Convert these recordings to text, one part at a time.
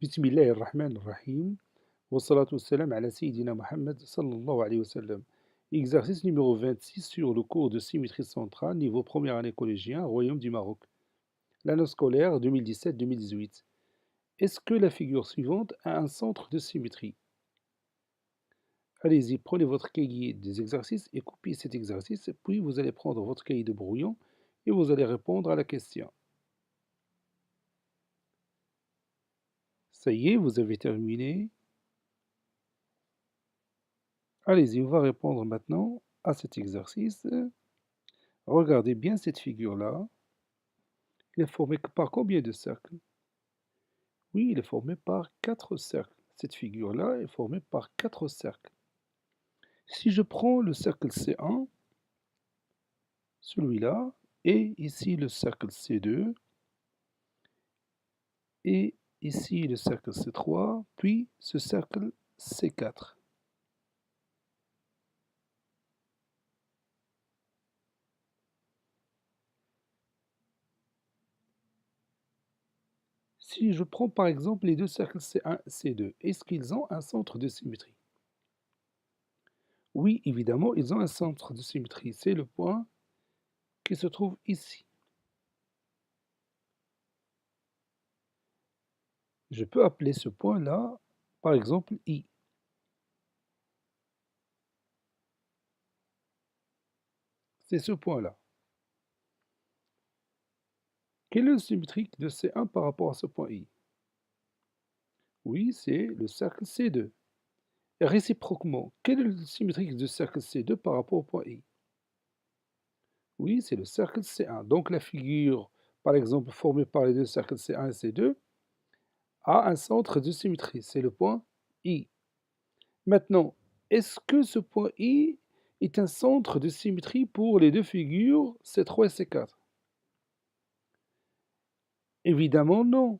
بسم الله الرحمن الرحيم. والصلاة والسلام على سيدنا Mohammed sallallahu alayhi wa sallam. Exercice numéro 26 sur le cours de symétrie centrale, niveau première année collégien, Royaume du Maroc. L'année scolaire 2017-2018. Est-ce que la figure suivante a un centre de symétrie? Allez-y, prenez votre cahier des exercices et copiez cet exercice, puis vous allez prendre votre cahier de brouillon et vous allez répondre à la question. Ça y est, vous avez terminé. Allez-y, on va répondre maintenant à cet exercice. Regardez bien cette figure-là. Il est formé par combien de cercles? Oui, il est formé par 4 cercles. Cette figure-là est formée par 4 cercles. Si je prends le cercle C1, celui-là, et ici le cercle C2, et ici le cercle C3, puis ce cercle C4. Si je prends par exemple les deux cercles C1 et C2, est-ce qu'ils ont un centre de symétrie? Oui, évidemment, ils ont un centre de symétrie. C'est le point qui se trouve ici. Je peux appeler ce point-là, par exemple, I. C'est ce point-là. Quel est le symétrique de C1 par rapport à ce point I? Oui, c'est le cercle C2. Et réciproquement, quel est le symétrique du cercle C2 par rapport au point I? Oui, c'est le cercle C1. Donc la figure, par exemple, formée par les deux cercles C1 et C2, a un centre de symétrie. C'est le point I. Maintenant, est-ce que ce point I est un centre de symétrie pour les deux figures C3 et C4? Évidemment non.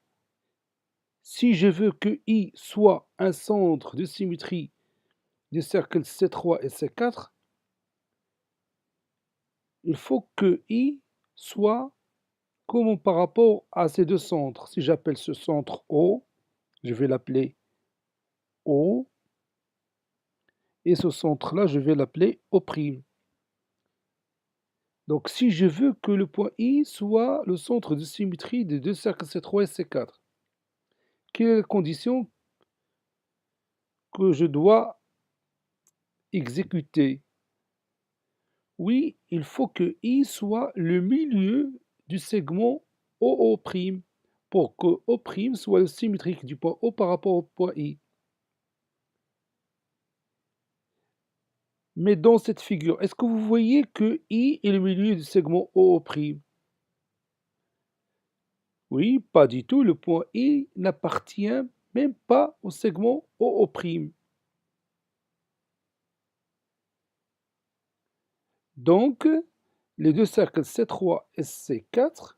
Si je veux que I soit un centre de symétrie du cercle C3 et C4, il faut que I soit comme par rapport à ces deux centres. Si j'appelle ce centre O, je vais l'appeler O, et ce centre-là, je vais l'appeler O'. Donc si je veux que le point I soit le centre de symétrie des deux cercles C3 et C4, quelle est la condition que je dois exécuter? Oui, il faut que I soit le milieu du segment OO' pour que O' soit le symétrique du point O par rapport au point I. Mais dans cette figure, est-ce que vous voyez que I est le milieu du segment OO'? Oui, pas du tout. Le point I n'appartient même pas au segment OO'. Donc, les deux cercles C3 et C4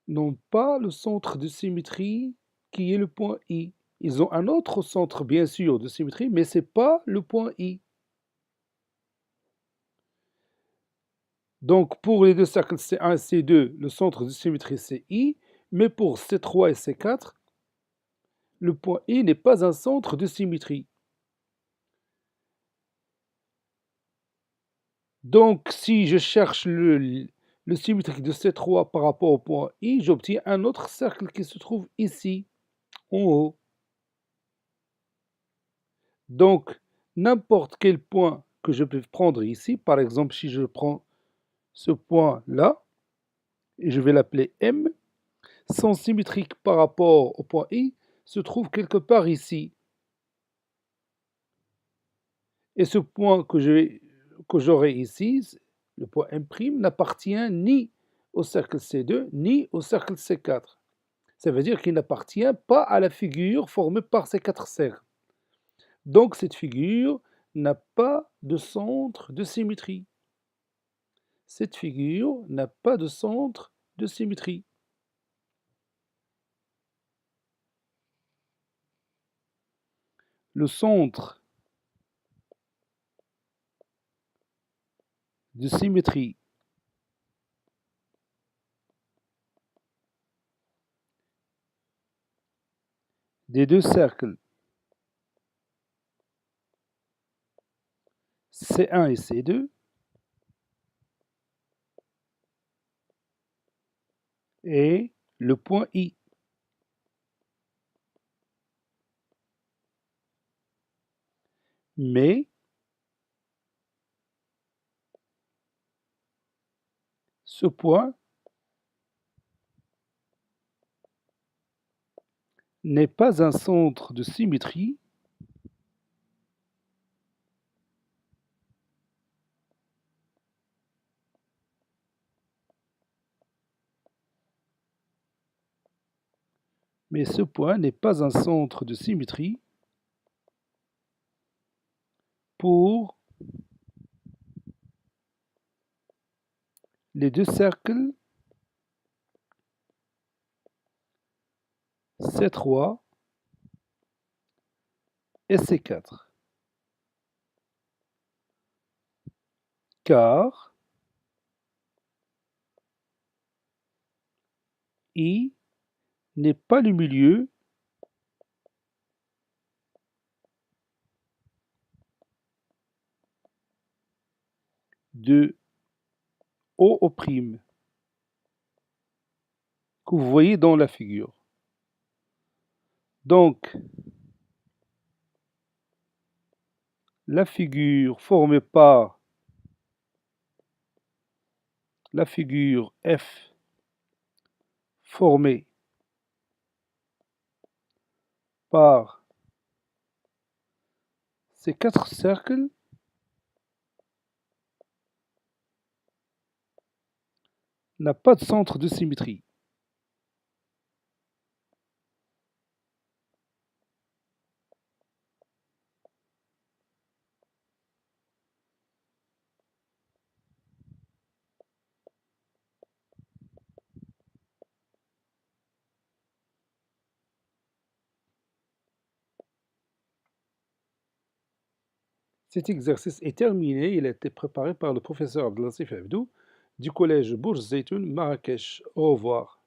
n'ont pas le centre de symétrie qui est le point I. Ils ont un autre centre, bien sûr, de symétrie, mais ce n'est pas le point I. Donc, pour les deux cercles C1 et C2, le centre de symétrie, c'est I, mais pour C3 et C4, le point I n'est pas un centre de symétrie. Donc, si je cherche le symétrique de C3 par rapport au point I, j'obtiens un autre cercle qui se trouve ici, en haut. Donc, n'importe quel point que je peux prendre ici, par exemple, si je prends ce point-là, et je vais l'appeler M, son symétrique par rapport au point I se trouve quelque part ici. Et ce point que j'aurai ici, le point M', n'appartient ni au cercle C2, ni au cercle C4. Ça veut dire qu'il n'appartient pas à la figure formée par ces quatre cercles. Donc cette figure n'a pas de centre de symétrie. Cette figure n'a pas de centre de symétrie. Le centre de symétrie des deux cercles C1 et C2 et le point I. Mais ce point n'est pas un centre de symétrie mais ce point n'est pas un centre de symétrie pour les deux cercles C3 et C4. Car I n'est pas le milieu de O'O' que vous voyez dans la figure. Donc, la figure formée par la figure F formée par ces quatre cercles n'a pas de centre de symétrie. Cet exercice est terminé. Il a été préparé par le professeur Abdelatif Abdou du collège Bourj Zeytoun, Marrakech. Au revoir.